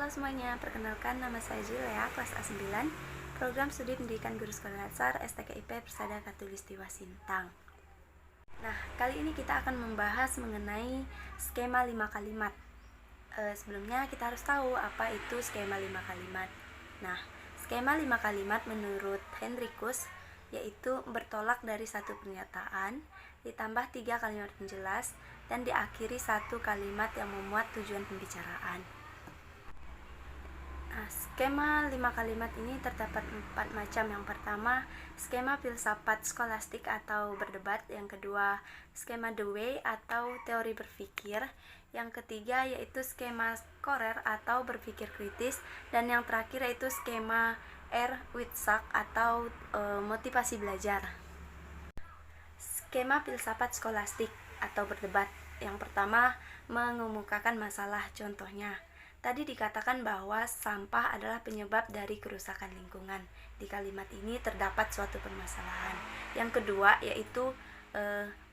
Halo semuanya, perkenalkan nama saya Julia, kelas A9, Program Studi Pendidikan Guru Sekolah Dasar STKIP Persada Khatulistiwa Sintang. Nah, kali ini kita akan membahas mengenai skema 5 kalimat. Sebelumnya kita harus tahu apa itu skema 5 kalimat. Nah, skema 5 kalimat menurut Hendrikus yaitu bertolak dari satu pernyataan, ditambah 3 kalimat penjelas, dan diakhiri satu kalimat yang memuat tujuan pembicaraan. Nah, skema 5 kalimat ini terdapat 4 macam. Yang pertama, skema filsafat skolastik atau berdebat. Yang kedua, skema the way atau teori berpikir. Yang ketiga yaitu skema Korer atau berpikir kritis. Dan yang terakhir yaitu skema Witzak atau motivasi belajar. Skema filsafat skolastik atau berdebat. Yang pertama, mengemukakan masalah. Contohnya, tadi dikatakan bahwa sampah adalah penyebab dari kerusakan lingkungan. Di kalimat ini terdapat suatu permasalahan. Yang kedua yaitu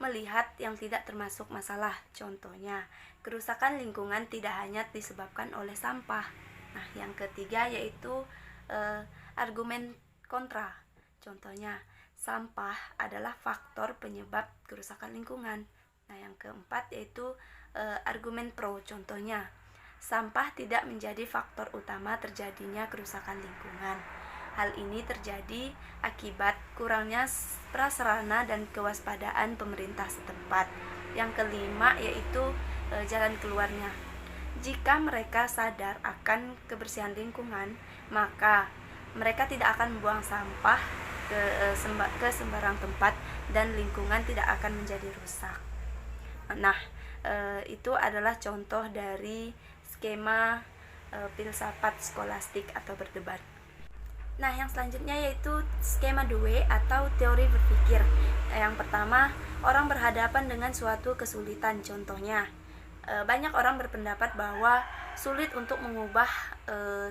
melihat yang tidak termasuk masalah. Contohnya, kerusakan lingkungan tidak hanya disebabkan oleh sampah. Nah, yang ketiga yaitu argumen kontra. Contohnya, sampah adalah faktor penyebab kerusakan lingkungan. Nah, yang keempat yaitu argumen pro. Contohnya, sampah tidak menjadi faktor utama terjadinya kerusakan lingkungan. Hal ini terjadi akibat kurangnya prasarana dan kewaspadaan pemerintah setempat. Yang kelima yaitu jalan keluarnya. Jika mereka sadar akan kebersihan lingkungan, maka mereka tidak akan membuang sampah ke sembarang tempat dan lingkungan tidak akan menjadi rusak. Nah, itu adalah contoh dari skema filsafat skolastik atau berdebat. Nah, yang selanjutnya yaitu skema the way atau teori berpikir. Yang pertama, orang berhadapan dengan suatu kesulitan. Contohnya, banyak orang berpendapat bahwa sulit untuk mengubah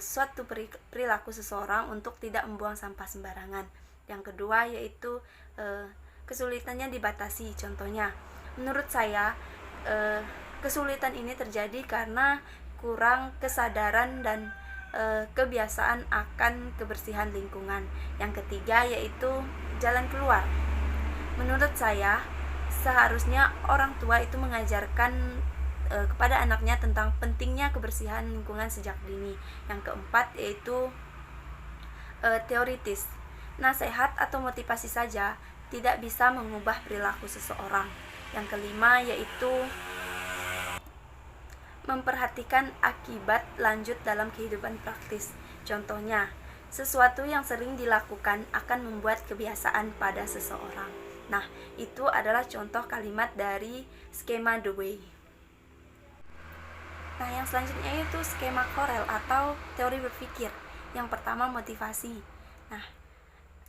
suatu perilaku seseorang untuk tidak membuang sampah sembarangan. Yang kedua yaitu kesulitannya dibatasi. Contohnya, menurut saya kesulitan ini terjadi karena kurang kesadaran dan kebiasaan akan kebersihan lingkungan. Yang ketiga yaitu jalan keluar. Menurut saya, seharusnya orang tua itu mengajarkan kepada anaknya tentang pentingnya kebersihan lingkungan sejak dini. Yang keempat yaitu teoritis. Nasihat atau motivasi saja tidak bisa mengubah perilaku seseorang. Yang kelima yaitu memperhatikan akibat lanjut dalam kehidupan praktis. Contohnya, sesuatu yang sering dilakukan akan membuat kebiasaan pada seseorang. Nah, itu adalah contoh kalimat dari skema the way. Nah, yang selanjutnya itu skema Korel atau teori berpikir. Yang pertama, motivasi. Nah,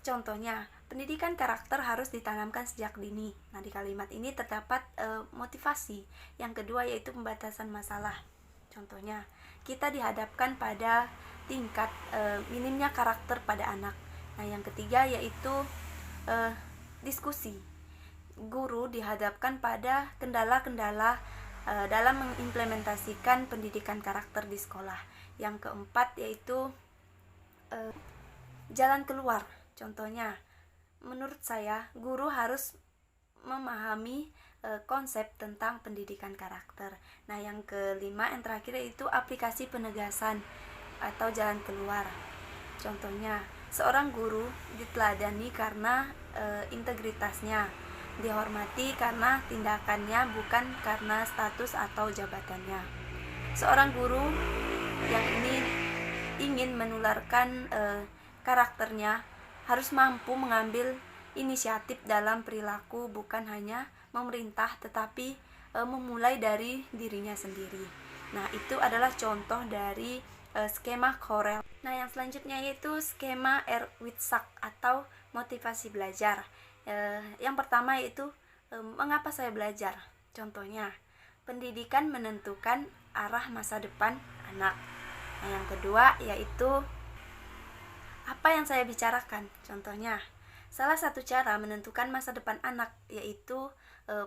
contohnya, pendidikan karakter harus ditanamkan sejak dini. Nah, di kalimat ini terdapat motivasi. Yang kedua yaitu pembatasan masalah. Contohnya, kita dihadapkan pada tingkat minimnya karakter pada anak. Nah, yang ketiga yaitu diskusi. Guru dihadapkan pada kendala-kendala dalam mengimplementasikan pendidikan karakter di sekolah. Yang keempat yaitu jalan keluar. Contohnya, menurut saya, guru harus memahami konsep tentang pendidikan karakter. Nah, yang kelima, yang terakhir yaitu aplikasi penegasan atau jalan keluar. Contohnya, seorang guru diteladani karena integritasnya, dihormati karena tindakannya, bukan karena status atau jabatannya. Seorang guru yang ingin menularkan karakternya harus mampu mengambil inisiatif dalam perilaku, bukan hanya memerintah tetapi memulai dari dirinya sendiri. Nah, itu adalah contoh dari skema Korel. Nah, yang selanjutnya yaitu skema Witzak atau motivasi belajar. Yang pertama yaitu mengapa saya belajar. Contohnya, pendidikan menentukan arah masa depan anak. Nah, yang kedua yaitu apa yang saya bicarakan. Contohnya, salah satu cara menentukan masa depan anak yaitu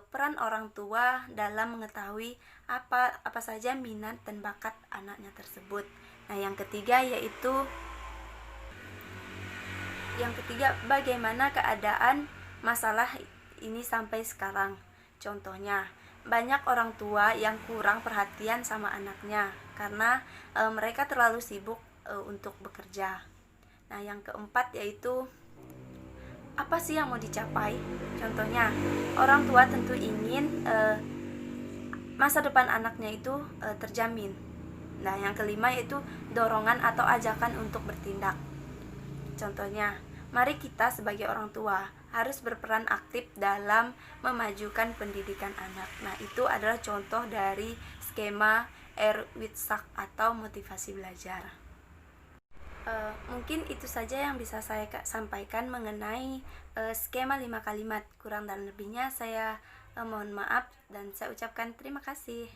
peran orang tua dalam mengetahui apa saja minat dan bakat anaknya tersebut. Nah, yang ketiga bagaimana keadaan masalah ini sampai sekarang. Contohnya, banyak orang tua yang kurang perhatian sama anaknya karena mereka terlalu sibuk untuk bekerja. Nah, yang keempat yaitu apa sih yang mau dicapai? Contohnya, orang tua tentu ingin masa depan anaknya itu terjamin. Nah, yang kelima yaitu dorongan atau ajakan untuk bertindak. Contohnya, mari kita sebagai orang tua harus berperan aktif dalam memajukan pendidikan anak. Nah, itu adalah contoh dari skema Erwitsak atau motivasi belajar. Mungkin itu saja yang bisa saya sampaikan mengenai skema 5 kalimat. Kurang dan lebihnya saya mohon maaf dan saya ucapkan terima kasih.